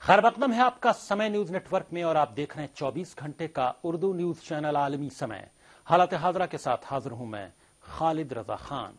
खैर मकदम है आपका समय न्यूज नेटवर्क में और आप देख रहे हैं 24 घंटे का उर्दू न्यूज चैनल आलमी समय। हालात हाजरा के साथ हाजिर हूं मैं खालिद रजा खान।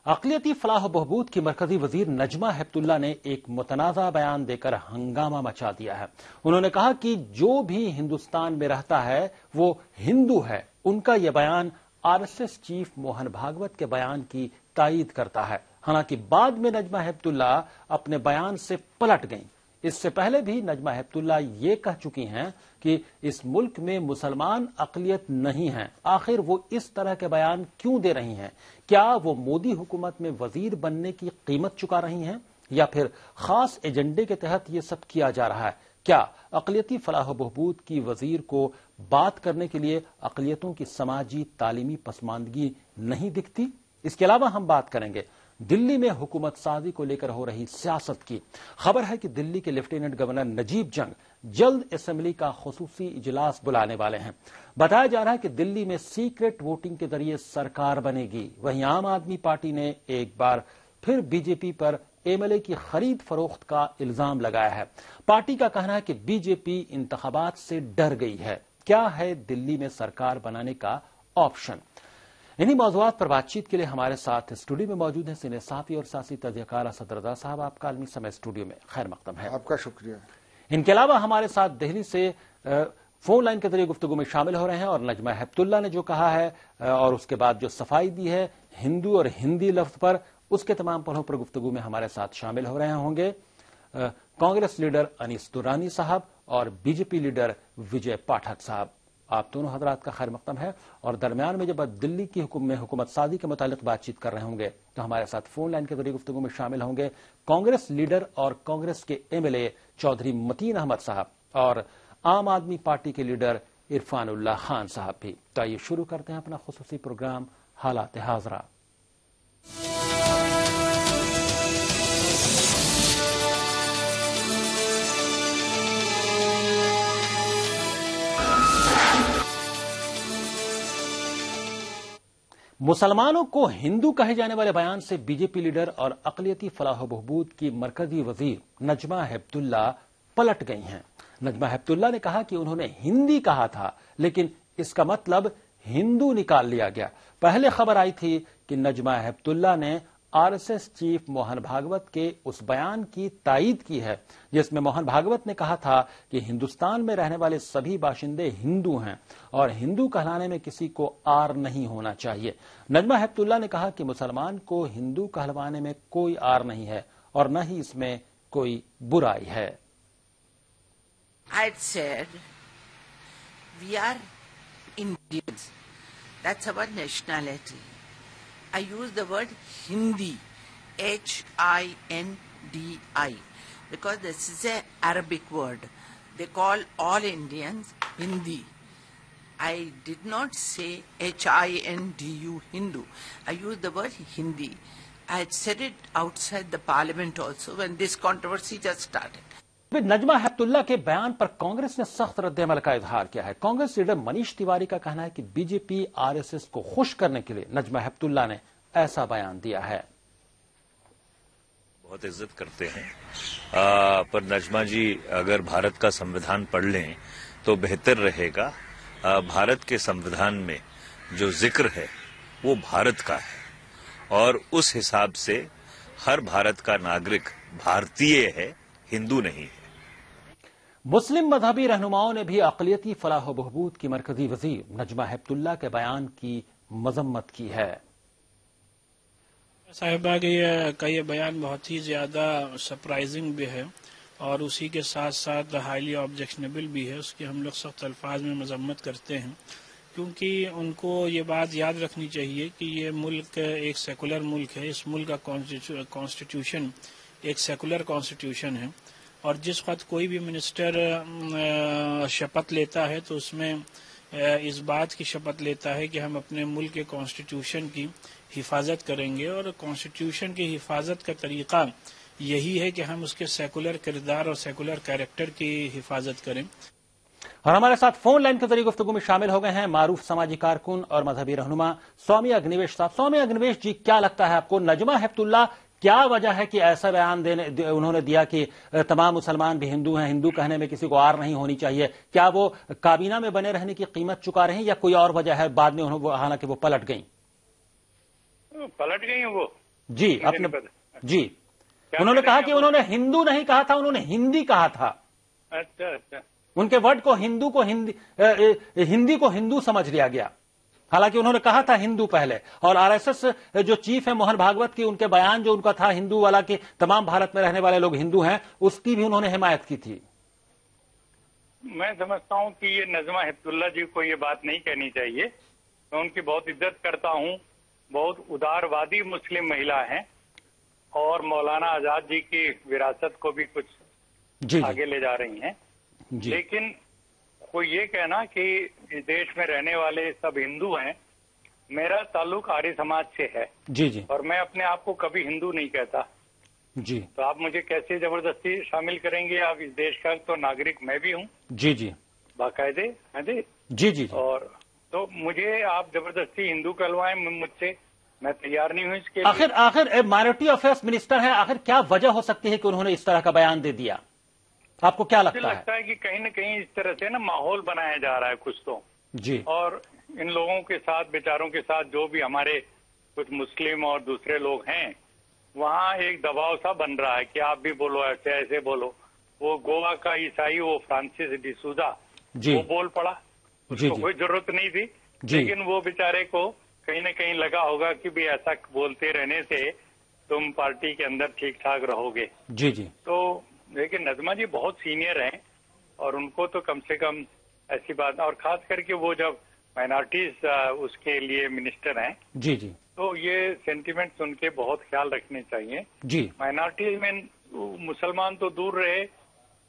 अक़लियती फलाह बहबूद की मरकजी वजीर नजमा हेपतुल्ला ने एक मुतनाज़ा बयान देकर हंगामा मचा दिया है। उन्होंने कहा कि जो भी हिंदुस्तान में रहता है वो हिंदू है। उनका यह बयान आरएसएस चीफ मोहन भागवत के बयान की तायीद करता है। हालांकि बाद में नजमा हेपतुल्ला अपने बयान से पलट गईं। इससे पहले भी नजमा हेपतुल्ला ये कह चुकी हैं कि इस मुल्क में मुसलमान अक़लियत नहीं है। आखिर वो इस तरह के बयान क्यों दे रही हैं? क्या वो मोदी हुकूमत में वजीर बनने की कीमत चुका रही हैं या फिर खास एजेंडे के तहत ये सब किया जा रहा है? क्या अक़लियती फलाह बहबूद की वजीर को बात करने के लिए अक़लियतों की समाजी तालीमी पसमानदगी नहीं दिखती? इसके अलावा हम बात करेंगे दिल्ली में हुकूमत साजी को लेकर हो रही सियासत की। खबर है कि दिल्ली के लेफ्टिनेंट गवर्नर नजीब जंग जल्द असेंबली का खुसूसी इजलास बुलाने वाले हैं। बताया जा रहा है कि दिल्ली में सीक्रेट वोटिंग के जरिए सरकार बनेगी। वहीं आम आदमी पार्टी ने एक बार फिर बीजेपी पर एमएलए की खरीद फरोख्त का इल्जाम लगाया है। पार्टी का कहना है कि बीजेपी इंतखाबात से डर गई है। क्या है दिल्ली में सरकार बनाने का ऑप्शन? इन्हीं मौजूआत पर बातचीत के लिए हमारे साथ स्टूडियो में मौजूद हैं सीनियर साथी और सियासी तजज़ियाकार असद रज़ा साहब। आपका आलमी समय स्टूडियो में खैर मकदम है। आपका शुक्रिया। इनके अलावा हमारे साथ दिल्ली से फोन लाइन के जरिए गुफ्तगू में शामिल हो रहे हैं और नजमा हेपतुल्ला ने जो कहा है और उसके बाद जो सफाई दी है हिंदू और हिंदी लफ्ज पर, उसके तमाम पहलुओं पर गुफ्तगू में हमारे साथ शामिल हो रहे होंगे कांग्रेस लीडर अनीस दुरानी साहब और बीजेपी लीडर विजय पाठक साहब। आप दोनों हजरात का खैर मकदम है। और दरमियान में जब दिल्ली की हुकूमत साजी के मुतालिक बातचीत कर रहे होंगे तो हमारे साथ फोन लाइन के जरिए गुफ्तगू में शामिल होंगे कांग्रेस लीडर और कांग्रेस के एमएलए चौधरी मतीन अहमद साहब और आम आदमी पार्टी के लीडर इरफानुल्लाह खान साहब भी। तो आइए शुरू करते हैं अपना खुसूसी प्रोग्राम हालात हाजरा। मुसलमानों को हिंदू कहे जाने वाले बयान से बीजेपी लीडर और अक़लियती फलाह बहबूद की मरकजी वजीर नजमा हेपतुल्ला पलट गई हैं। नजमा हेपतुल्ला ने कहा कि उन्होंने हिंदी कहा था लेकिन इसका मतलब हिंदू निकाल लिया गया। पहले खबर आई थी कि नजमा हेपतुल्ला ने आरएसएस चीफ मोहन भागवत के उस बयान की तायीद की है जिसमें मोहन भागवत ने कहा था कि हिंदुस्तान में रहने वाले सभी बाशिंदे हिंदू हैं और हिंदू कहलाने में किसी को आर नहीं होना चाहिए। नजमा हेपतुल्ला ने कहा कि मुसलमान को हिंदू कहलवाने में कोई आर नहीं है और न ही इसमें कोई बुराई है। I said, we are Indians. That's our nationality. I use the word Hindi, H-I-N-D-I, because this is an Arabic word. They call all Indians Hindi. I did not say H-I-N-D-U, Hindu. I used the word Hindi. I had said it outside the parliament also when this controversy just started. Najma Heptulla के बयान पर कांग्रेस ने सख्त रद्द-ए-अमल का इजहार किया है। Congress leader Manish Tiwari का कहना है कि बीजेपी आरएसएस को खुश करने के लिए नजमा हेपतुल्ला ने ऐसा बयान दिया है। बहुत इज्जत करते हैं पर नजमा जी अगर भारत का संविधान पढ़ लें तो बेहतर रहेगा। भारत के संविधान में जो जिक्र है वो भारत का है और उस हिसाब से हर भारत का नागरिक भारतीय है, हिंदू नहीं है। मुस्लिम मजहबी रहनुमाओं ने भी अक़लियती फलाह व बहबूद की मरकजी वजीर नजमा हेपतुल्ला के बयान की मजम्मत की है। साहिबा का ये बयान बहुत ही ज्यादा सरप्राइजिंग भी है और उसी के साथ साथ हाईली ऑब्जेक्शनेबल भी है। उसकी हम लोग सख्त अल्फाज में मजम्मत करते हैं क्योंकि उनको ये बात याद रखनी चाहिए कि ये मुल्क एक सेकुलर मुल्क है। इस मुल्क का कॉन्स्टिट्यूशन एक सेकुलर कॉन्स्टिट्यूशन है और जिस वक्त कोई भी मिनिस्टर शपथ लेता है तो उसमें इस बात की शपथ लेता है कि हम अपने मुल्क के कॉन्स्टिट्यूशन की हिफाजत करेंगे और कॉन्स्टिट्यूशन की हिफाजत का तरीका यही है कि हम उसके सेकुलर किरदार और सेकुलर कैरेक्टर की हिफाजत करें। और हमारे साथ फोन लाइन के जरिए गुफ्तगू में शामिल हो गए हैं मारूफ समाजी कारकुन और मजहबी रहनुमा स्वामी अग्निवेश साहब। स्वामी अग्निवेश जी, क्या लगता है आपको नजमा हेपतुल्ला क्या वजह है कि ऐसा बयान उन्होंने दिया कि तमाम मुसलमान भी हिंदू हैं, हिंदू कहने में किसी को आर नहीं होनी चाहिए? क्या वो काबीना में बने रहने की कीमत चुका रहे हैं या कोई और वजह है? बाद में हालांकि वो पलट गई वो जी अपने जी उन्होंने कहा कि उन्होंने हिंदू नहीं कहा था, उन्होंने हिंदी कहा था। अच्छा। उनके वर्ड को हिंदी को हिंदू समझ लिया गया, हालांकि उन्होंने कहा था हिंदू पहले। और आरएसएस जो चीफ है मोहन भागवत की, उनके बयान जो उनका था हिंदू वाला कि तमाम भारत में रहने वाले लोग हिंदू हैं, उसकी भी उन्होंने हिमायत की थी। मैं समझता हूं कि ये नजमा हिप्तुल्ला जी को ये बात नहीं कहनी चाहिए। मैं उनकी बहुत इज्जत करता हूं, बहुत उदारवादी मुस्लिम महिला हैं और मौलाना आजाद जी की विरासत को भी कुछ आगे ले जा रही हैं। लेकिन कोई ये कहना कि इस देश में रहने वाले सब हिंदू हैं, मेरा ताल्लुक आर्य समाज से है जी और मैं अपने आप को कभी हिंदू नहीं कहता जी। तो आप मुझे कैसे जबरदस्ती शामिल करेंगे? आप इस देश का तो नागरिक मैं भी हूँ जी बाकायदे जी। और तो मुझे आप जबरदस्ती हिंदू कहलवाएं मुझसे, मैं तैयार नहीं हूं इसके लिए। आखिर माइनॉरिटी अफेयर्स मिनिस्टर है, आखिर क्या वजह हो सकती है कि उन्होंने इस तरह का बयान दे दिया? आपको क्या लगता है कि कहीं न कहीं इस तरह से ना माहौल बनाया जा रहा है कुछ तो जी, और इन लोगों के साथ, बेचारों के साथ जो भी हमारे कुछ मुस्लिम और दूसरे लोग हैं, वहाँ एक दबाव सा बन रहा है कि आप भी बोलो, ऐसे बोलो। वो गोवा का ईसाई वो फ्रांसिस डिसूजा वो बोल पड़ा, उसको कोई जरूरत नहीं थी, लेकिन वो बेचारे को कहीं न कहीं लगा होगा कि भी ऐसा बोलते रहने से तुम पार्टी के अंदर ठीक ठाक रहोगे। जी तो लेकिन नजमा जी बहुत सीनियर हैं और उनको तो कम से कम ऐसी बात, और खास करके वो जब माइनॉरिटीज उसके लिए मिनिस्टर हैं जी तो ये सेंटिमेंट्स उनके बहुत ख्याल रखने चाहिए जी। माइनॉरिटीज में मुसलमान तो दूर रहे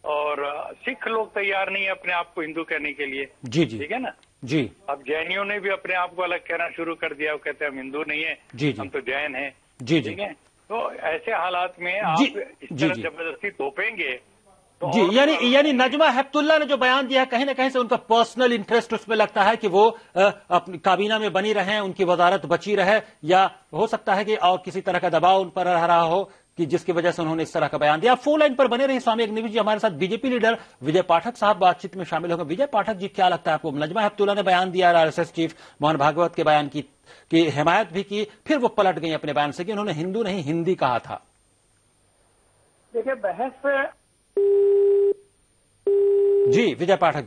और सिख लोग तैयार नहीं है अपने आप को हिंदू कहने के लिए। जी ठीक है ना जी। अब जैनियों ने भी अपने आप को अलग कहना शुरू कर दिया, वो कहते हैं हम हिंदू नहीं है, हम तो जैन हैं। ठीक है, तो ऐसे हालात में आप इस तरह जबरदस्ती थोपेंगे तो जी। यानी नजमा हेप्तुल्ला ने जो बयान दिया, कहीं ना कहीं से उनका पर्सनल इंटरेस्ट उसमें लगता है कि वो अपनी काबीना में बनी रहे, उनकी वजारत बची रहे, या हो सकता है कि और किसी तरह का दबाव उन पर रहा हो कि जिसकी वजह से उन्होंने इस तरह का बयान दिया। फोन लाइन पर बने रहे स्वामी अग्निवी जी, हमारे साथ बीजेपी लीडर विजय पाठक साहब बातचीत में शामिल होंगे। विजय पाठक जी, क्या लगता है आपको? नजमा हेप्तुल्ला ने बयान दिया, आरएसएस चीफ मोहन भागवत के बयान की हिमायत भी की, फिर वो पलट गई अपने बयान से कि उन्होंने हिंदू नहीं हिंदी कहा था। देखिए, बहस जी विजय पाठक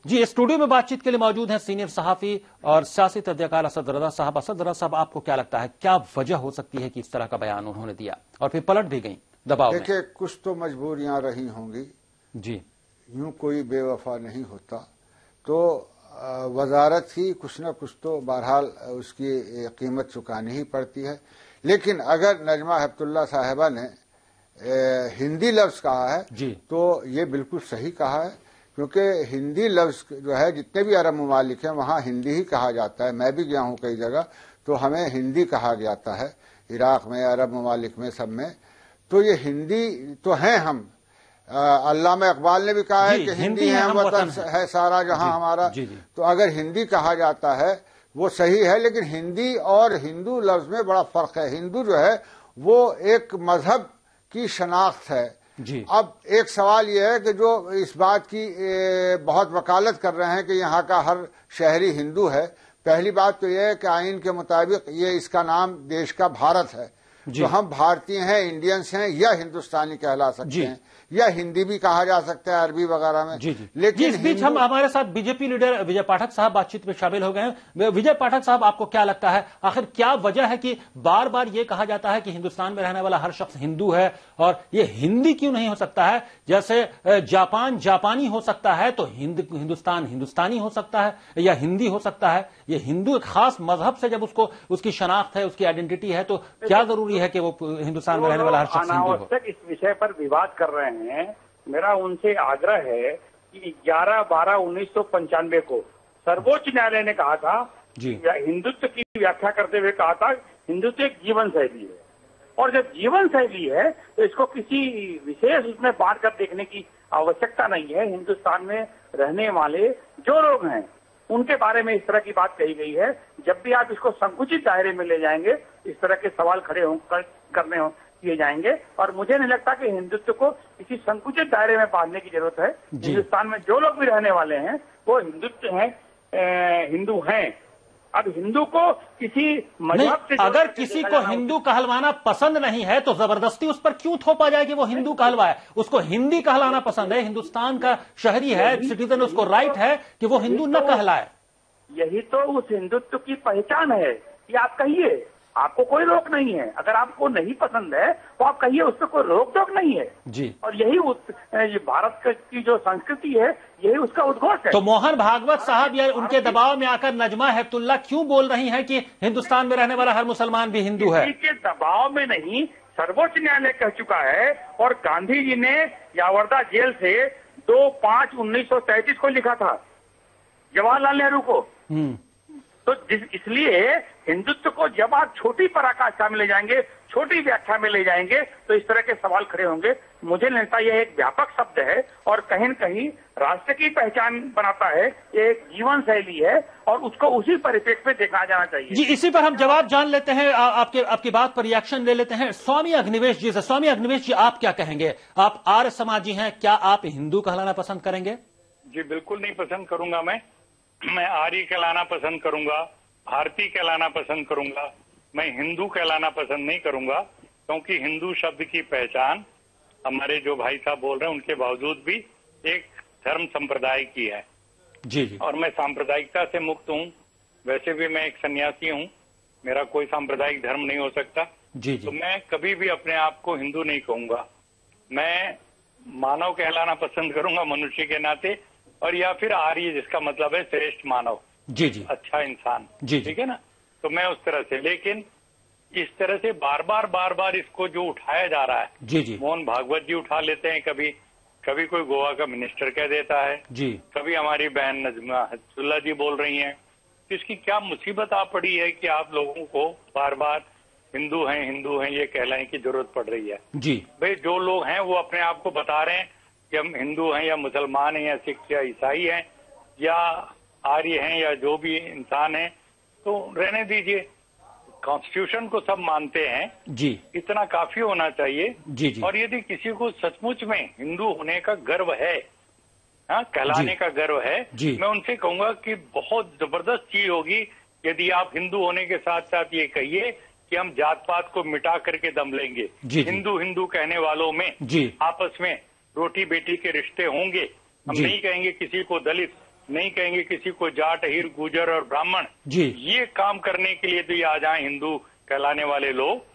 जी स्टूडियो में बातचीत के लिए मौजूद हैं सीनियर सहाफी और सियासी तज्ञकार असद रजा साहब। असद रजा साहब, आपको क्या लगता है, क्या वजह हो सकती है कि इस तरह का बयान उन्होंने दिया और फिर पलट भी गई दबाव में? देखिए, कुछ तो मजबूरियां रही होंगी जी, यूं कोई बेवफा नहीं होता, तो वजारत ही कुछ न कुछ तो बहरहाल उसकी कीमत चुकानी ही पड़ती है। लेकिन अगर नजमा हेप्तुल्ला साहिबा ने हिंदी लफ्ज कहा है जी, तो ये बिल्कुल सही कहा है, क्योंकि हिंदी लफ्ज जो है जितने भी अरब ममालिक हैं वहां हिंदी ही कहा जाता है। मैं भी गया हूं कई जगह, तो हमें हिंदी कहा जाता है, इराक में, अरब ममालिक में, सब में। तो ये हिंदी तो हैं हम। अल्लामा इकबाल ने भी कहा है कि हिंदी है हम वतन है सारा जहां हमारा। तो अगर हिंदी कहा जाता है वो सही है, लेकिन हिंदी और हिंदू लफ्ज में बड़ा फर्क है। हिंदू जो है वो एक मजहब की शनाख्त है जी। अब एक सवाल यह है कि जो इस बात की बहुत वकालत कर रहे हैं कि यहाँ का हर शहरी हिंदू है, पहली बात तो यह है कि आइन के मुताबिक ये इसका नाम देश का भारत है, तो हम भारतीय हैं, इंडियंस हैं, या हिंदुस्तानी कहला सकते हैं, या हिंदी भी कहा जा सकता है अरबी वगैरह में। लेकिन इस बीच हम हमारे साथ बीजेपी लीडर विजय पाठक साहब बातचीत में शामिल हो गए हैं। विजय पाठक साहब, आपको क्या लगता है, आखिर क्या वजह है कि बार बार ये कहा जाता है कि हिंदुस्तान में रहने वाला हर शख्स हिंदू है, और ये हिंदी क्यों नहीं हो सकता है? जैसे जापान जापानी हो सकता है तो हिंदुस्तान हिंदुस्तानी हो सकता है या हिंदी हो सकता है। ये हिंदू एक खास मजहब से जब उसको उसकी शनाख्त है, उसकी आइडेंटिटी है, तो क्या जरूरी है कि वो हिंदुस्तान में रहने वाला हर शख्स हिंदू हो? इस विषय पर विवाद कर रहे हैं। मेरा उनसे आग्रह है कि 11/12/1995 को सर्वोच्च न्यायालय ने कहा था, हिंदुत्व की व्याख्या करते हुए कहा था, हिंदुत्व एक जीवन शैली है, और जब जीवन शैली है तो इसको किसी विशेष उसमें बांट कर देखने की आवश्यकता नहीं है। हिंदुस्तान में रहने वाले जो लोग हैं उनके बारे में इस तरह की बात कही गई है। जब भी आप इसको संकुचित दायरे में ले जाएंगे, इस तरह के सवाल किए जाएंगे, और मुझे नहीं लगता कि हिंदुत्व को किसी संकुचित दायरे में बांधने की जरूरत है। हिंदुस्तान में जो लोग भी रहने वाले हैं वो हिंदू हैं। अब हिंदू को किसी मजहब से, अगर किसी को हिंदू कहलवाना पसंद नहीं है तो जबरदस्ती उस पर क्यों थोपा जाए कि वो हिंदू कहलवाए? उसको हिंदी कहलाना पसंद है, हिंदुस्तान का शहरी है, सिटीजन, उसको राइट है कि वो हिंदू न कहलाए। यही तो उस हिंदुत्व की पहचान है कि आप कहिए, आपको कोई रोक नहीं है। अगर आपको नहीं पसंद है तो आप कहिए, उस पर कोई रोक टोक नहीं है जी। और यही भारत की जो संस्कृति है, यही उसका उद्घोष है। तो मोहन भागवत साहब या उनके दबाव में आकर नजमा हेपतुल्ला क्यों बोल रही हैं कि हिंदुस्तान में रहने वाला हर मुसलमान भी हिंदू है? किसी के दबाव में नहीं, सर्वोच्च न्यायालय कह चुका है। और गांधी जी ने यावरदा जेल से 2/5/1933 को लिखा था जवाहरलाल नेहरू को। तो इसलिए हिंदुत्व को जब आप छोटी पराकाष्ठा में ले जाएंगे, छोटी व्याख्या में ले जाएंगे, तो इस तरह के सवाल खड़े होंगे। मुझे लगता है यह एक व्यापक शब्द है और कहीं न कहीं राष्ट्र की पहचान बनाता है। ये एक जीवन शैली है और उसको उसी परिप्रेक्ष्य में देखा जाना चाहिए। जी, इसी पर हम जवाब जान लेते हैं, आपकी बात पर रिएक्शन ले लेते हैं स्वामी अग्निवेश जी से। स्वामी अग्निवेश जी, आप क्या कहेंगे? आप आर्य समाजी हैं, क्या आप हिंदू कहलाना पसंद करेंगे? जी बिल्कुल नहीं पसंद करूंगा। मैं आर्य कहलाना पसंद करूंगा, भारतीय कहलाना पसंद करूंगा। मैं हिंदू कहलाना पसंद नहीं करूंगा, क्योंकि हिंदू शब्द की पहचान हमारे जो भाई साहब बोल रहे हैं उनके बावजूद भी एक धर्म संप्रदाय की है। जी। और मैं सांप्रदायिकता से मुक्त हूँ। वैसे भी मैं एक सन्यासी हूँ, मेरा कोई सांप्रदायिक धर्म नहीं हो सकता। जी। तो मैं कभी भी अपने आप को हिंदू नहीं कहूंगा। मैं मानव कहलाना पसंद करूंगा मनुष्य के नाते, और या फिर आर्य, जिसका मतलब है श्रेष्ठ मानव। जी। अच्छा इंसान। जी। ठीक है ना? तो मैं उस तरह से, लेकिन इस तरह से बार बार इसको जो उठाया जा रहा है, जी। मोहन भागवत जी उठा लेते हैं, कभी कोई गोवा का मिनिस्टर कह देता है जी, कभी हमारी बहन नजमा हेपतुल्ला जी बोल रही हैं। तो इसकी क्या मुसीबत आ पड़ी है कि आप लोगों को बार बार हिंदू हैं ये कहलाने की जरूरत पड़ रही है? जी भाई, जो लोग हैं वो अपने आप को बता रहे हैं कि हम हिंदू हैं या मुसलमान हैं या सिख या ईसाई हैं या आर्य हैं या जो भी इंसान है, तो रहने दीजिए। कॉन्स्टिट्यूशन को सब मानते हैं जी, इतना काफी होना चाहिए। जी। और यदि किसी को सचमुच में हिंदू होने का गर्व है, हाँ, कहलाने का गर्व है, मैं उनसे कहूंगा कि बहुत जबरदस्त चीज होगी यदि आप हिंदू होने के साथ साथ ये कहिए कि हम जात पात को मिटा करके दम लेंगे। हिंदू कहने वालों में आपस में रोटी बेटी के रिश्ते होंगे। हम नहीं कहेंगे किसी को दलित, नहीं कहेंगे किसी को जाट, हीर, गुजर और ब्राह्मण। ये काम करने के लिए तो ये आ जाए हिंदू कहलाने वाले लोग,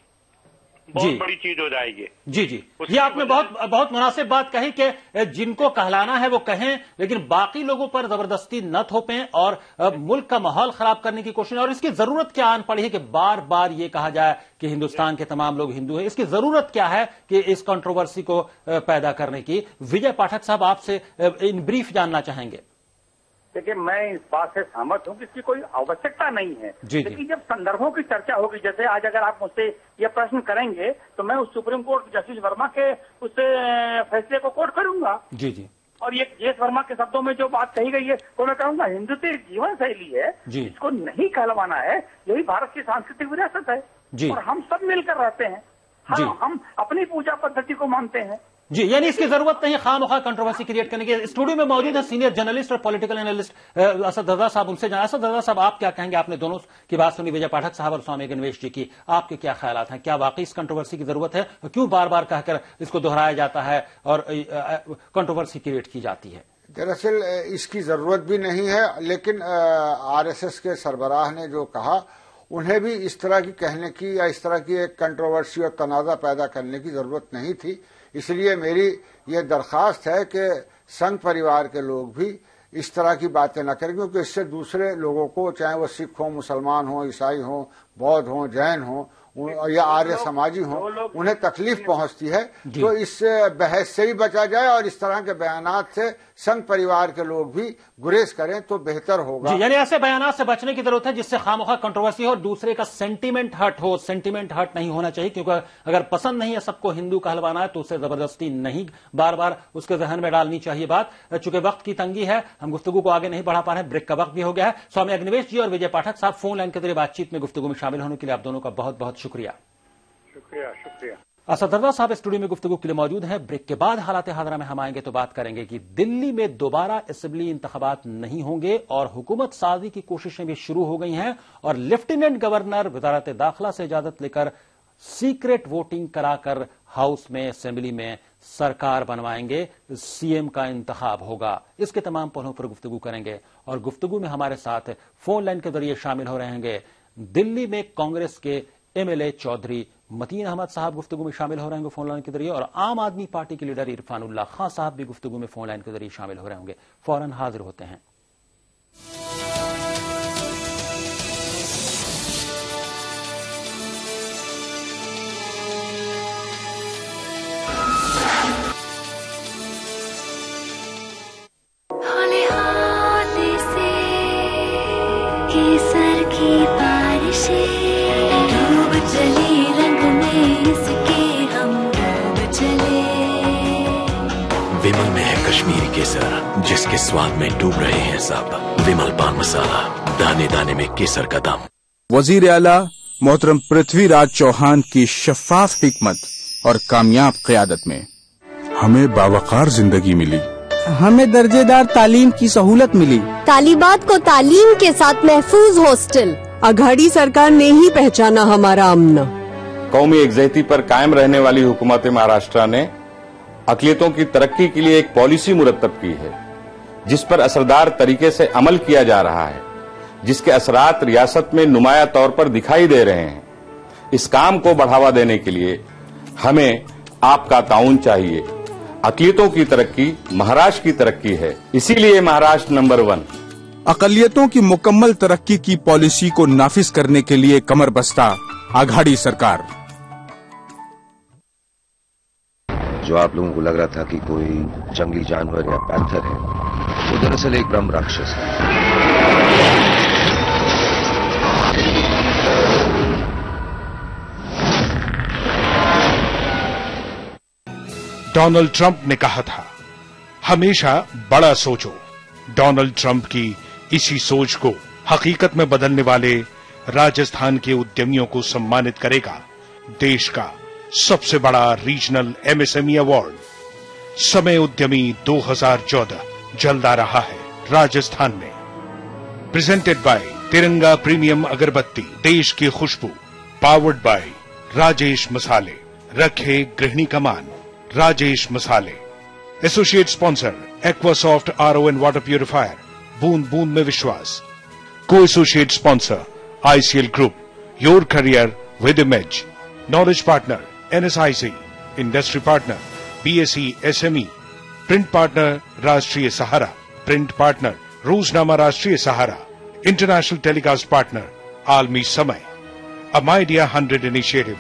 बहुत बड़ी चीज हो जाएगी। जी। ये आपने बहुत मुनासिब बात कही कि जिनको कहलाना है वो कहें, लेकिन बाकी लोगों पर जबरदस्ती न थोपें और मुल्क का माहौल खराब करने की कोशिश। और इसकी जरूरत क्या आन पड़ी है कि बार बार ये कहा जाए कि हिंदुस्तान के तमाम लोग हिंदू हैं? इसकी जरूरत क्या है कि इस कंट्रोवर्सी को पैदा करने की? विजय पाठक साहब, आपसे इन ब्रीफ जानना चाहेंगे। देखिए, मैं इस बात से सहमत हूं कि इसकी कोई आवश्यकता नहीं है। लेकिन जब संदर्भों की चर्चा होगी, जैसे आज अगर आप मुझसे ये प्रश्न करेंगे तो मैं उस सुप्रीम कोर्ट जस्टिस वर्मा के उस फैसले को कोट करूंगा। जी। और ये जेस वर्मा के शब्दों में जो बात कही गई है तो मैं कहूंगा हिंदुत्व एक जीवन शैली है, इसको नहीं कहलवाना है। यही भारत की सांस्कृतिक विरासत है और हम सब मिलकर रहते हैं। हम अपनी पूजा पद्धति को मानते हैं। जी, यानी इसकी जरूरत नहीं खामखा कंट्रोवर्सी क्रिएट करने की। स्टूडियो में मौजूद है सीनियर जर्नलिस्ट और पॉलिटिकल एनालिस्ट असद रजा साहब, उनसे जाना। असद रजा साहब, आप क्या कहेंगे? आपने दोनों की बात सुनी, विजय पाठक साहब और स्वामी अग्निवेश जी की। आपके क्या ख्याल हैं? क्या वाकई इस कंट्रोवर्सी की जरूरत है? क्यों बार बार कहकर इसको दोहराया जाता है और कंट्रोवर्सी क्रिएट की जाती है? दरअसल इसकी जरूरत भी नहीं है, लेकिन आरएसएस के सरबराह ने जो कहा, उन्हें भी इस तरह की कहने की या इस तरह की एक कंट्रोवर्सी और तनाज़ा पैदा करने की जरूरत नहीं थी। इसलिए मेरी ये दरखास्त है कि संघ परिवार के लोग भी इस तरह की बातें न करें, क्योंकि इससे दूसरे लोगों को, चाहे वो सिख हो, मुसलमान हो, ईसाई हो, बौद्ध हो, जैन हो या आर्य समाजी हो, उन्हें तकलीफ पहुंचती है। तो इससे बहस से ही बचा जाए और इस तरह के बयानात से संघ परिवार के लोग भी गुरेज करें तो बेहतर होगा। यानी ऐसे बयानात से बचने की जरूरत है जिससे खामखा कंट्रोवर्सी हो, दूसरे का सेंटीमेंट हर्ट हो। सेंटीमेंट हर्ट नहीं होना चाहिए, क्योंकि अगर पसंद नहीं है सबको हिंदू कहलवाना है तो उसे जबरदस्ती नहीं बार बार उसके जहन में डालनी चाहिए बात। चूंकि वक्त की तंगी है, हम गुफ्तगू को आगे नहीं बढ़ा पा रहे हैं, ब्रेक का वक्त भी हो गया है। स्वामी अग्निवेश जी और विजय पाठक साहब फोन लाइन के जरिए बातचीत में गुफ्तगू में शामिल होने के लिए आप दोनों का बहुत बहुत शुक्रिया। शुक्रिया। असद रजा साहब स्टूडियो में गुफ्तगू के लिए मौजूद हैं। ब्रेक के बाद हालात हादरा में हम आएंगे तो बात करेंगे कि दिल्ली में दोबारा असेंबली इंतखाबात नहीं होंगे और हुकूमत साजी की कोशिशें भी शुरू हो गई हैं और लेफ्टिनेंट गवर्नर वजारत दाखिला से इजाजत लेकर सीक्रेट वोटिंग कराकर हाउस में, असेंबली में सरकार बनवाएंगे, सीएम का इंतखाब होगा। इसके तमाम पहलुओं पर गुफ्तगू करेंगे और गुफ्तगू में हमारे साथ फोन लाइन के जरिए शामिल हो रहेंगे दिल्ली में कांग्रेस के एमएलए चौधरी मतीन अहमद साहब गुफ्तगू में शामिल हो रहे होंगे फोन लाइन के जरिए, और आम आदमी पार्टी के लीडर इरफानुल्लाह खां साहब भी गुफ्तगू में फोन लाइन के जरिए शामिल हो रहे होंगे। फौरन हाजिर होते हैं। केसर की बारिशें डूब चली रंग में इसके हम डूब चले। विमल में है कश्मीरी केसर जिसके स्वाद में डूब रहे हैं सब। विमल पान मसाला, दाने दाने में केसर का दम। वजीर आला मोहतरम पृथ्वीराज चौहान की शफाफ हिकमत और कामयाब क़यादत में हमें बावकार जिंदगी मिली, हमें दर्जेदार तालीम की सहूलत मिली, तालिबात को तालीम के साथ महफूज हॉस्टल। अघाड़ी सरकार ने ही पहचाना हमारा अमन। कौमी एकजहती पर कायम रहने वाली हुकूमत महाराष्ट्र ने अक़लियतों की तरक्की के लिए एक पॉलिसी मुरतब की है जिस पर असरदार तरीके से अमल किया जा रहा है, जिसके असरात रियासत में नुमाया तौर पर दिखाई दे रहे हैं। इस काम को बढ़ावा देने के लिए हमें आपका ताउन चाहिए। अक़लियतों की तरक्की महाराष्ट्र की तरक्की है, इसीलिए महाराष्ट्र नंबर 1। अक़लियतों की मुकम्मल तरक्की की पॉलिसी को नाफिज करने के लिए कमर बस्ता आघाड़ी सरकार। जो आप लोगों को लग रहा था कि कोई जंगली जानवर या पैंथर है, वो दरअसल एक ब्रह्म राक्षस है। डोनाल्ड ट्रंप ने कहा था, हमेशा बड़ा सोचो। डोनाल्ड ट्रंप की इसी सोच को हकीकत में बदलने वाले राजस्थान के उद्यमियों को सम्मानित करेगा देश का सबसे बड़ा रीजनल एमएसएमई अवार्ड। समय उद्यमी 2014 जल्द आ रहा है राजस्थान में। प्रेजेंटेड बाय तिरंगा प्रीमियम अगरबत्ती, देश की खुशबू, पावर्ड बाय राजेश मसाले। रखे गृहिणी का मान, Rajesh Masale. Associate sponsor Aquasoft RO and water purifier, बूंद बूंद में विश्वास। को associate sponsor ICL group, your career with image. Knowledge partner NSIC, industry partner BSE SME, print partner Rashtriya Sahara, print partner रोजनामा राष्ट्रीय सहारा, इंटरनेशनल टेलीकास्ट पार्टनर आलमी समय, अ माइडिया 100 इनिशिएटिव।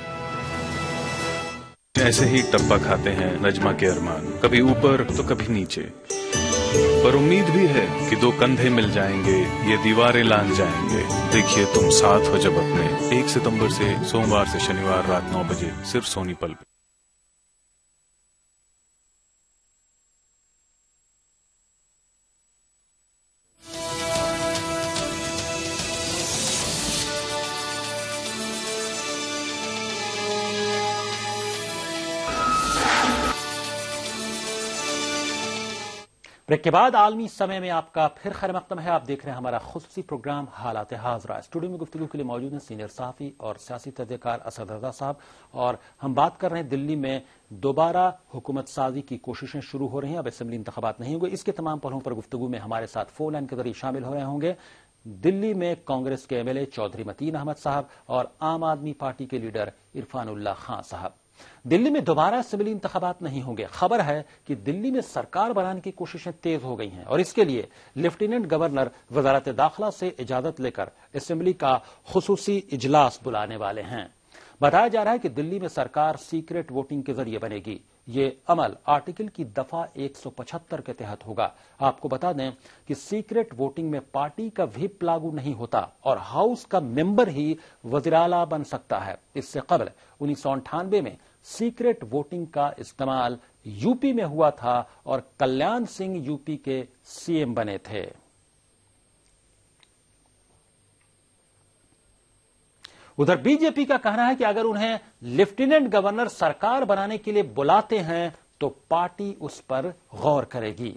ऐसे ही टप्पा खाते हैं नजमा के अरमान, कभी ऊपर तो कभी नीचे, पर उम्मीद भी है कि दो कंधे मिल जाएंगे, ये दीवारें लांघ जाएंगे। देखिए तुम साथ हो जब अपने, 1 सितंबर से सोमवार से शनिवार रात 9 बजे सिर्फ सोनी पल पे। ब्रेक के बाद आलमी समय में आपका फिर खैर मकदम है। आप देख रहे हैं हमारा खुसूसी प्रोग्राम हालात हाज़रा। स्टूडियो में गुफ्तगू के लिए मौजूद हैं सीनियर सहाफ़ी और सियासी तजज़ियाकार असद रज़ा साहब, और हम बात कर रहे हैं दिल्ली में दोबारा हुकूमत साजी की कोशिशें शुरू हो रही हैं। अब असेंबली इंतखाबात नहीं होंगे। इसके तमाम पहलुओं पर गुफ्तगू में हमारे साथ फोन लाइन के जरिए शामिल हो रहे होंगे दिल्ली में कांग्रेस के एमएलए चौधरी मतीन अहमद साहब और आम आदमी पार्टी के लीडर इरफानुल्लाह खां साहब। दिल्ली में दोबारा असेंबली इंतखाबात नहीं होंगे। खबर है कि दिल्ली में सरकार बनाने की कोशिशें तेज हो गई हैं और इसके लिए लेफ्टिनेंट गवर्नर वजारत दाखिला से इजाजत लेकर असेंबली का खुसूसी इजलास बुलाने वाले हैं। बताया जा रहा है कि दिल्ली में सरकार सीक्रेट वोटिंग के जरिए बनेगी। ये अमल आर्टिकल की दफा 175 के तहत होगा। आपको बता दें कि सीक्रेट वोटिंग में पार्टी का व्हिप लागू नहीं होता और हाउस का मेंबर ही वज़ीर-ए-आला बन सकता है। इससे कबल 1998 में सीक्रेट वोटिंग का इस्तेमाल यूपी में हुआ था और कल्याण सिंह यूपी के सीएम बने थे। उधर बीजेपी का कहना है कि अगर उन्हें लेफ्टिनेंट गवर्नर सरकार बनाने के लिए बुलाते हैं तो पार्टी उस पर गौर करेगी।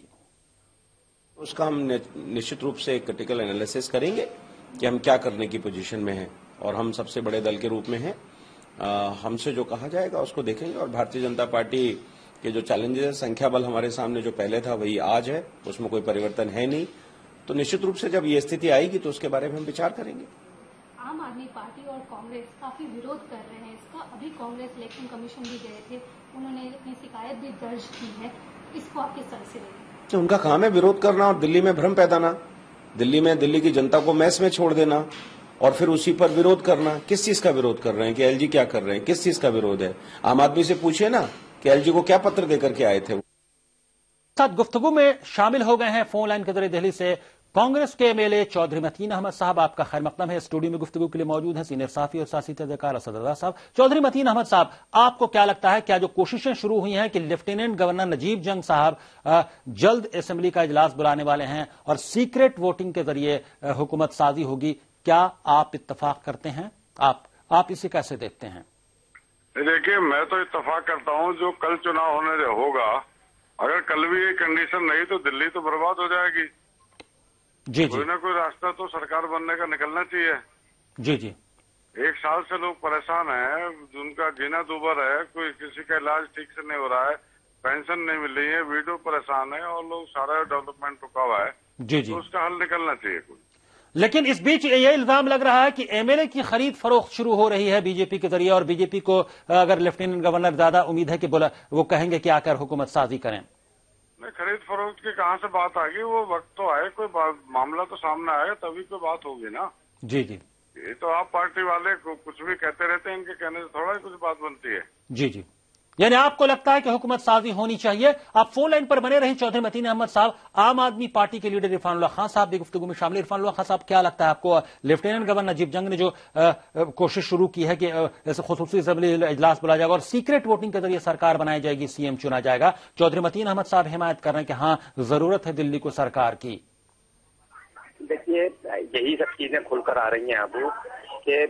उसका हम निश्चित रूप से एक क्रिटिकल एनालिसिस करेंगे कि हम क्या करने की पोजीशन में हैं और हम सबसे बड़े दल के रूप में हैं। हमसे जो कहा जाएगा उसको देखेंगे और भारतीय जनता पार्टी के जो चैलेंजेस है, संख्या बल हमारे सामने जो पहले था वही आज है, उसमें कोई परिवर्तन है नहीं। तो निश्चित रूप से जब ये स्थिति आएगी तो उसके बारे में हम विचार करेंगे। आम आदमी पार्टी और कांग्रेस काफी विरोध कर रहे हैं इसका। अभी कांग्रेस इलेक्शन कमीशन भी गए थे, उन्होंने अपनी शिकायत भी दर्ज की है। इसको आप किस तरह से लेंगे? उनका काम है विरोध करना और दिल्ली में भ्रम पैदाना, दिल्ली की जनता को मैस में छोड़ देना और फिर उसी पर विरोध करना। किस चीज का विरोध कर रहे हैं कि एलजी क्या कर रहे हैं, किस चीज का विरोध है? आम आदमी से पूछिए ना कि एलजी को क्या पत्र देकर के आए थे। साथ गुफ्तगू में शामिल हो गए हैं फोन लाइन के जरिए दिल्ली से कांग्रेस के एमएलए चौधरी मतीन अहमद साहब। आपका खैर मकदम है। स्टूडियो में गुफ्तगू के लिए मौजूद हैं सीनियर साफी और सियासी तहज़ीरकार असद रज़ा साहब। चौधरी मतीन अहमद साहब, आपको क्या लगता है, क्या जो कोशिशें शुरू हुई हैं कि लेफ्टिनेंट गवर्नर नजीब जंग साहब जल्द असेंबली का इजलास बुलाने वाले हैं और सीक्रेट वोटिंग के जरिए हुकूमत साजी होगी, क्या आप इत्तफाक करते हैं? आप इसे कैसे देखते हैं? देखिए, मैं तो इत्तफाक करता हूं जो कल चुनाव होने होगा, अगर कल भी ये कंडीशन नहीं तो दिल्ली तो बर्बाद हो जाएगी। जी कोई ना कोई रास्ता तो सरकार बनने का निकलना चाहिए। जी जी। 1 साल से लोग परेशान हैं, उनका जीना दूभर है, कोई किसी का इलाज ठीक से नहीं हो रहा है, पेंशन नहीं मिल रही है, विडो परेशान है और लोग सारा डेवलपमेंट रुका हुआ है। जी जी। तो उसका हल निकलना चाहिए कोई। लेकिन इस बीच ये इल्जाम लग रहा है कि एमएलए की खरीद फरोख्त शुरू हो रही है बीजेपी के जरिए और बीजेपी को अगर लेफ्टिनेंट गवर्नर ज्यादा उम्मीद है कि वो कहेंगे कि आकर हुकूमत साजी करें। नहीं, खरीद फरोख्त की कहाँ से बात आ गई? वो वक्त तो आए, कोई मामला तो सामने आए तभी कोई बात होगी ना। जी जी। ये तो आप पार्टी वाले कुछ भी कहते रहते हैं, इनके कहने से थोड़ा ही कुछ बात बनती है। जी जी। यानी आपको लगता है कि हुकूमत साजी होनी चाहिए। आप फोन लाइन पर बने रहे चौधरी मतीन अहमद साहब। आम आदमी पार्टी के लीडर इरफानुल्लाह खान साहब भी गुफ्तगू में शामिल। इरफानुल्लाह खान साहब, क्या लगता है आपको, लेफ्टिनेंट गवर्नर नजीब जंग ने जो कोशिश शुरू की है कि खुसूसी असेंबली इजलास बुलाया जाएगा और सीक्रेट वोटिंग के जरिए सरकार बनाई जाएगी, सीएम चुना जाएगा, चौधरी मतीन अहमद साहब हिमायत कर रहे हैं कि हाँ जरूरत है दिल्ली को सरकार की? देखिए, यही सब चीजें खुलकर आ रही हैं अब कि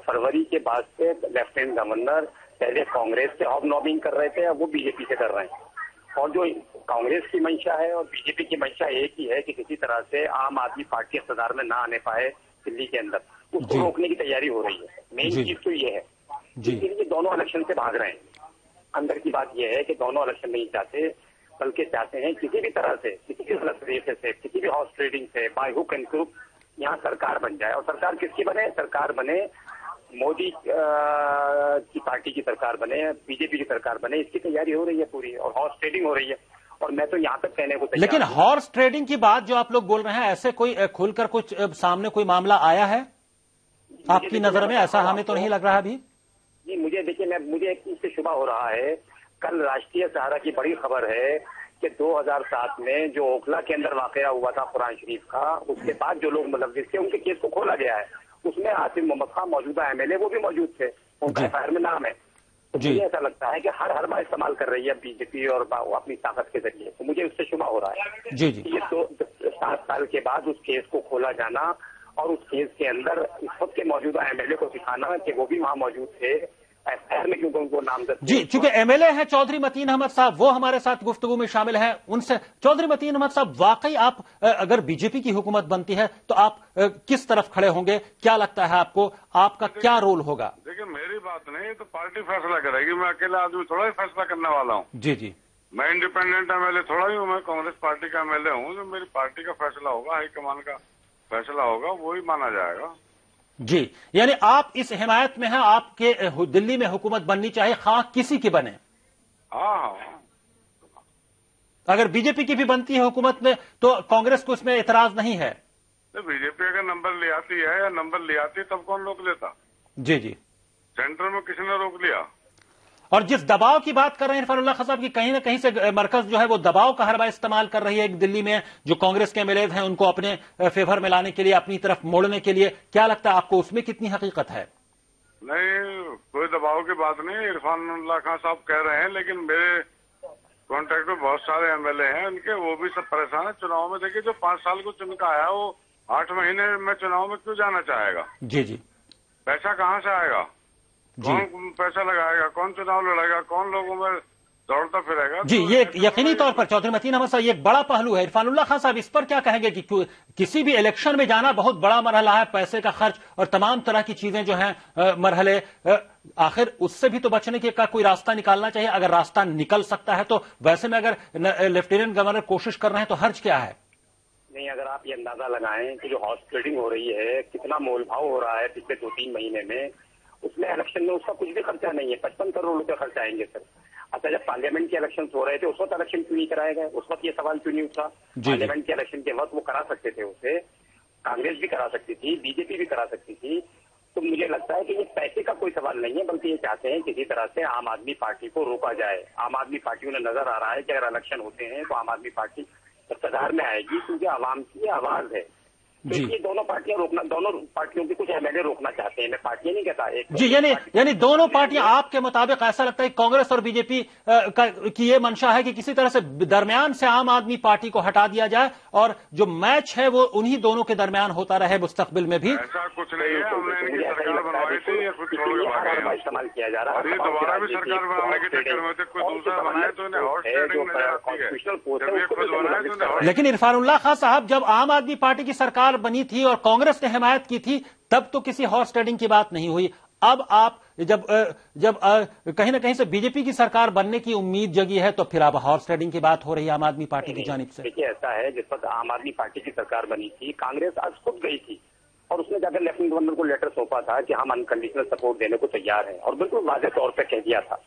फरवरी के बाद से लेफ्टिनेंट गवर्नर पहले कांग्रेस से हॉबनॉबिंग कर रहे थे, अब वो बीजेपी से कर रहे हैं। और जो कांग्रेस की मंशा है और बीजेपी की मंशा एक ही है कि किसी तरह से आम आदमी पार्टी इक़्तिदार में ना आने पाए दिल्ली के अंदर, उसको रोकने की तैयारी हो रही है। मेन चीज तो ये है, इसलिए दोनों इलेक्शन से भाग रहे हैं। अंदर की बात यह है कि दोनों इलेक्शन नहीं चाहते, बल्कि चाहते हैं किसी भी तरह से, किसी भी गलत तरीके से, किसी भी हॉर्स ट्रेडिंग से, बाय हुक एंड क्रुक यहाँ सरकार बन जाए। और सरकार किसकी बने? सरकार बने मोदी की पार्टी की सरकार बने, बीजेपी की सरकार बने, इसकी तैयारी हो रही है पूरी और हॉर्स ट्रेडिंग हो रही है। और मैं तो यहाँ तक कहने को तैयार। लेकिन हॉर्स ट्रेडिंग की बात जो आप लोग बोल रहे हैं, ऐसे कोई खुलकर कुछ सामने कोई मामला आया है आपकी नजर में? ऐसा हमें तो नहीं लग रहा अभी। जी, मुझे देखिए, मुझे एक चीज से शुबा हो रहा है। कल राष्ट्रीय सहारा की बड़ी खबर है कि 2007 में जो ओखला के अंदर वाकया हुआ था कुरान शरीफ का, उसके बाद जो लोग मुलव्विस थे उनके केस को खोला गया है। उसमें आसिफ मोहम्मद खान मौजूदा एमएलए वो भी मौजूद थे, उनका एफआईआर में नाम है। तो मुझे ऐसा लगता है कि हर हरमा इस्तेमाल कर रही है बीजेपी और अपनी ताकत के जरिए। तो मुझे उससे शुबा हो रहा है जी जी। ये तो 7 साल के बाद उस केस को खोला जाना और उस केस के अंदर इस वक्त के मौजूदा एमएलए को दिखाना कि वो भी वहां मौजूद थे, एफआईआर में क्योंकि उनको नामजद जी। चूंकि एमएलए हैं चौधरी मतीन अहमद साहब, वो हमारे साथ गुफ्तगू में शामिल हैं। उनसे चौधरी मतीन अहमद साहब, वाकई आप अगर बीजेपी की हुकूमत बनती है तो आप किस तरफ खड़े होंगे? क्या लगता है आपको, आपका क्या रोल होगा? देखिए, मेरी बात नहीं, तो पार्टी फैसला करेगी। मैं अकेला आदमी थोड़ा ही फैसला करने वाला हूँ। जी जी। मैं इंडिपेंडेंट एमएलए थोड़ा ही हूँ, मैं कांग्रेस पार्टी का एमएलए हूँ। जो मेरी पार्टी का फैसला होगा, हाईकमान का फैसला होगा, वही माना जाएगा। जी, यानी आप इस हिमायत में हैं, आपके दिल्ली में हुकूमत बननी चाहिए, खां किसी की बने। हाँ, अगर बीजेपी की भी बनती है हुकूमत में तो कांग्रेस को इसमें एतराज नहीं है। तो बीजेपी अगर नंबर ले आती है या नंबर ले आती तब कौन रोक लेता? जी जी। सेंटर में किसने रोक लिया? और जिस दबाव की बात कर रहे हैं इरफानुल्लाह खान साहब की, कहीं ना कहीं से मरकज जो है वो दबाव का हर बार इस्तेमाल कर रही है एक दिल्ली में जो कांग्रेस के एमएलए हैं उनको अपने फेवर में लाने के लिए, अपनी तरफ मोड़ने के लिए। क्या लगता है आपको उसमें कितनी हकीकत है? नहीं, कोई दबाव की बात नहीं, इरफानुल्लाह खान साहब कह रहे हैं, लेकिन मेरे कॉन्टेक्ट में बहुत सारे एमएलए हैं उनके, वो भी सब परेशान है चुनाव में। देखिए, जो 5 साल को चुन का आया वो 8 महीने में चुनाव में क्यों जाना चाहेगा? जी जी। पैसा कहाँ से आएगा? कौन पैसा लगाएगा? कौन चुनाव लड़ेगा? कौन लोगों में दौड़ता फिरेगा? जी, ये यकीनी तौर पर चौधरी मतीन अहमद साहब ये एक बड़ा पहलू है। इरफानुल्लाह खान साहब इस पर क्या कहेंगे कि किसी भी इलेक्शन में जाना बहुत बड़ा मरहला है, पैसे का खर्च और तमाम तरह की चीजें जो हैं मरहले, आखिर उससे भी तो बचने का कोई रास्ता निकालना चाहिए। अगर रास्ता निकल सकता है तो वैसे में अगर लेफ्टिनेंट गवर्नर कोशिश कर रहे हैं तो हर्ज क्या है? नहीं, अगर आप ये अंदाजा लगाएं कि जो हॉर्स ट्रेडिंग हो रही है, कितना मोलभाव हो रहा है पिछले 2-3 महीने में, उसमें इलेक्शन में उसका कुछ भी खर्चा नहीं है। 55 करोड़ रुपए खर्च आएंगे सर। अच्छा, जब पार्लियामेंट के इलेक्शन हो रहे थे उस वक्त इलेक्शन क्यों नहीं कराया गया? उस वक्त ये सवाल क्यों नहीं उठा? पार्लियामेंट के इलेक्शन के वक्त वो करा सकते थे, उसे कांग्रेस भी करा सकती थी, बीजेपी भी करा सकती थी। तो मुझे लगता है कि ये पैसे का कोई सवाल नहीं है, बल्कि ये चाहते हैं किसी तरह से आम आदमी पार्टी को रोका जाए। आम आदमी पार्टी उन्हें नजर आ रहा है कि अगर इलेक्शन होते हैं तो आम आदमी पार्टी इक़्तिदार में आएगी, क्योंकि आवाम की आवाज है। तो ये दोनों पार्टियों की कुछ एमएलए रोकना चाहते हैं। मैं पार्टियां नहीं कहता एक जी, यानी दोनों पार्टियां आपके मुताबिक ऐसा लगता है कि कांग्रेस और बीजेपी की ये मंशा है कि किसी तरह से दरमियान से आम आदमी पार्टी को हटा दिया जाए और जो मैच है वो उन्हीं दोनों के दरमियान होता रहे मुस्तकबिल में भी। ऐसा कुछ नहीं है, हमने इनकी सरकार बनवाई थी, ये कुछ छोड़ के भागे इस्तेमाल किया जा रहा है। ये दोबारा भी सरकार बनाने के चक्कर में थे, कोई दूसरा बनाए तो इन्हें हॉर्स ट्रेडिंग नजर आती है। जब ये खुद बनाए तो इन्हें। लेकिन इरफानुल्लाह खान साहब, जब आम आदमी पार्टी की सरकार बनी थी और कांग्रेस ने हिमायत की थी तब तो किसी हॉर्स ट्रेडिंग की बात नहीं हुई। अब आप जब कहीं ना कहीं से बीजेपी की सरकार बनने की उम्मीद जगी है तो फिर अब हॉर्स ट्रेडिंग की बात हो रही है आम आदमी पार्टी की जानिब से। देखिए, ऐसा है, जिस वक्त आम आदमी पार्टी की सरकार बनी थी, कांग्रेस आज खुद गई थी और उसने जाकर लेफ्टिनेंट गवर्नर को लेटर सौंपा था कि हम अनकंडीशनल सपोर्ट देने को तैयार हैं, और बिल्कुल वाज़ेह तौर पर कह दिया था।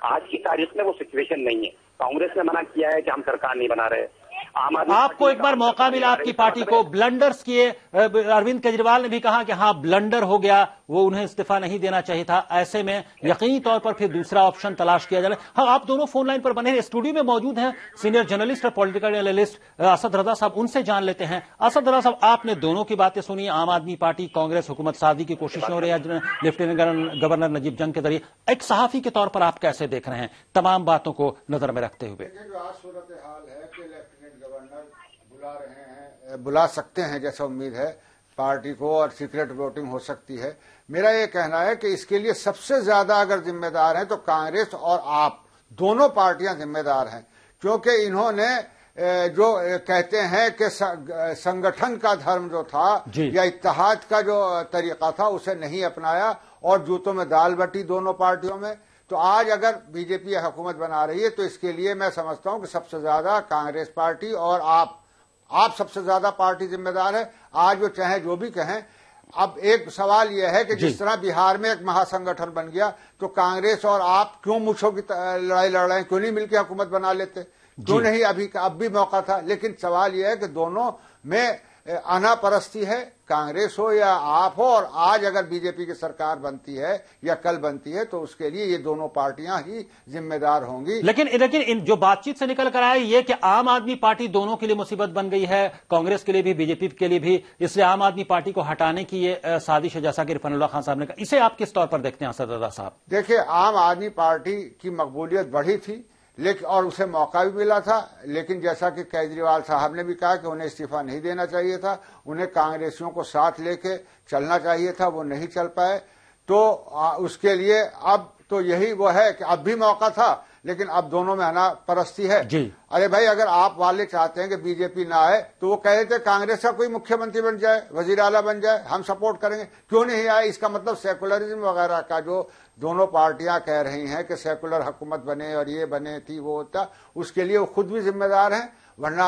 आज की तारीख में वो सिचुएशन नहीं है। कांग्रेस ने मना किया है कि हम सरकार नहीं बना रहे। आपको एक बार मौका मिला आपकी पार्टी को, ब्लंडर्स किए, अरविंद केजरीवाल ने भी कहा कि हाँ ब्लंडर हो गया, वो उन्हें इस्तीफा नहीं देना चाहिए था। ऐसे में यकीनी तौर पर फिर दूसरा ऑप्शन तलाश किया जाए। हाँ, आप दोनों फोन लाइन पर बने हैं, स्टूडियो में मौजूद हैं सीनियर जर्नलिस्ट और पॉलिटिकल एनालिस्ट असद रजा साहब, उनसे जान लेते हैं। असद रजा साहब, आपने दोनों की बातें सुनी, आम आदमी पार्टी कांग्रेस हुकूमत साजी की कोशिश हो रही है लेफ्टिनेंट गवर्नर नजीब जंग के जरिए। एक सहाफी के तौर पर आप कैसे देख रहे हैं तमाम बातों को नजर में रखते हुए? बुला सकते हैं जैसा उम्मीद है पार्टी को, और सीक्रेट वोटिंग हो सकती है। मेरा ये कहना है कि इसके लिए सबसे ज्यादा अगर जिम्मेदार हैं तो कांग्रेस और आप दोनों पार्टियां जिम्मेदार हैं, क्योंकि इन्होंने जो कहते हैं कि संगठन का धर्म जो था या इत्तेहाद का जो तरीका था उसे नहीं अपनाया और जूतों में दाल बटी दोनों पार्टियों में। तो आज अगर बीजेपी हुकूमत बना रही है तो इसके लिए मैं समझता हूं कि सबसे ज्यादा कांग्रेस पार्टी और आप सबसे ज्यादा पार्टी जिम्मेदार है। आज वो चाहे जो भी कहें। अब एक सवाल यह है कि जिस तरह बिहार में एक महासंगठन बन गया तो कांग्रेस और आप क्यों मुछों की लड़ाई लड़ रहे हैं? क्यों नहीं मिलकर हुकूमत बना लेते? क्यों नहीं? अब भी मौका था। लेकिन सवाल यह है कि दोनों में अनापरस्ती है, कांग्रेस हो या आप हो, और आज अगर बीजेपी की सरकार बनती है या कल बनती है तो उसके लिए ये दोनों पार्टियां ही जिम्मेदार होंगी। लेकिन इन जो बातचीत से निकल कर आया ये कि आम आदमी पार्टी दोनों के लिए मुसीबत बन गई है, कांग्रेस के लिए भी बीजेपी के लिए भी, इसलिए आम आदमी पार्टी को हटाने की ये साजिश है, जैसा कि इरफानुल्लाह खान साहब ने कहा। इसे आप किस तौर पर देखते हैं असद रजा साहब? देखिए, आम आदमी पार्टी की मकबूलियत बढ़ी थी लेकिन और उसे मौका भी मिला था, लेकिन जैसा कि केजरीवाल साहब ने भी कहा कि उन्हें इस्तीफा नहीं देना चाहिए था, उन्हें कांग्रेसियों को साथ लेके चलना चाहिए था, वो नहीं चल पाए। तो उसके लिए अब तो यही वो है कि अब भी मौका था, लेकिन अब दोनों में अनापरस्ती है। अरे भाई, अगर आप वाले चाहते हैं कि बीजेपी ना आए तो वो कह रहे थे कांग्रेस का कोई मुख्यमंत्री बन जाए, वजीर आला बन जाए, हम सपोर्ट करेंगे। क्यों नहीं आए? इसका मतलब सेकुलरिज्म वगैरह का जो दोनों पार्टियां कह रही हैं कि सेकुलर हुकूमत बने और ये बने थी वो होता, उसके लिए वो खुद भी जिम्मेदार हैं। वरना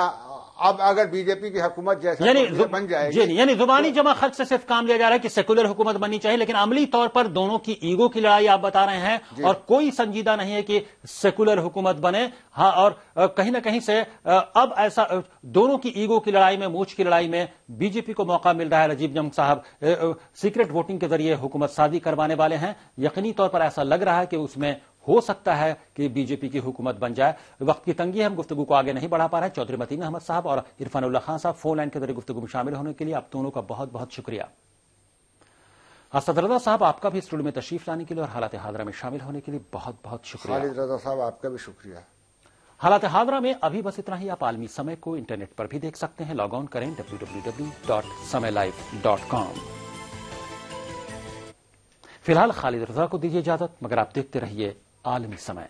अब अगर बीजेपी की हुकूमत जैसा बन जाएगी, यानी जुबानी जमा खर्च से सिर्फ काम लिया जा रहा है कि सेकुलर हुकूमत बननी चाहिए, लेकिन अमली तौर पर दोनों की ईगो की लड़ाई आप बता रहे हैं और कोई संजीदा नहीं है कि सेकुलर हुकूमत बने। हाँ, और कहीं ना कहीं से अब ऐसा दोनों की ईगो की लड़ाई में, मूछ की लड़ाई में बीजेपी को मौका मिल रहा है। नजीब जंग साहब सीक्रेट वोटिंग के जरिए हुकूमत साजी करवाने वाले हैं। यकीनी तौर पर ऐसा लग रहा है कि उसमें हो सकता है कि बीजेपी की हुकूमत बन जाए। वक्त की तंगी है, हम गुफ्तगू को आगे नहीं बढ़ा पा रहे हैं। चौधरी मतीन अहमद साहब और इरफानुल्लाह खान साहब फोन लाइन के जरिए गुफ्तगू में शामिल होने के लिए आप दोनों का बहुत बहुत शुक्रिया। असद रजा साहब, आपका भी स्टूडियो में तशरीफ लाने के लिए और हालात हादरा में शामिल होने के लिए बहुत बहुत शुक्रिया। खालिद रजा साहब, आपका भी शुक्रिया। हालात हादरा में अभी बस इतना ही। आप आलमी समय को इंटरनेट पर भी देख सकते हैं। लॉग ऑन करें www.samaylive.com। फिलहाल खालिद रजा को दीजिए इजाजत, मगर आप देखते रहिए आलमी समय।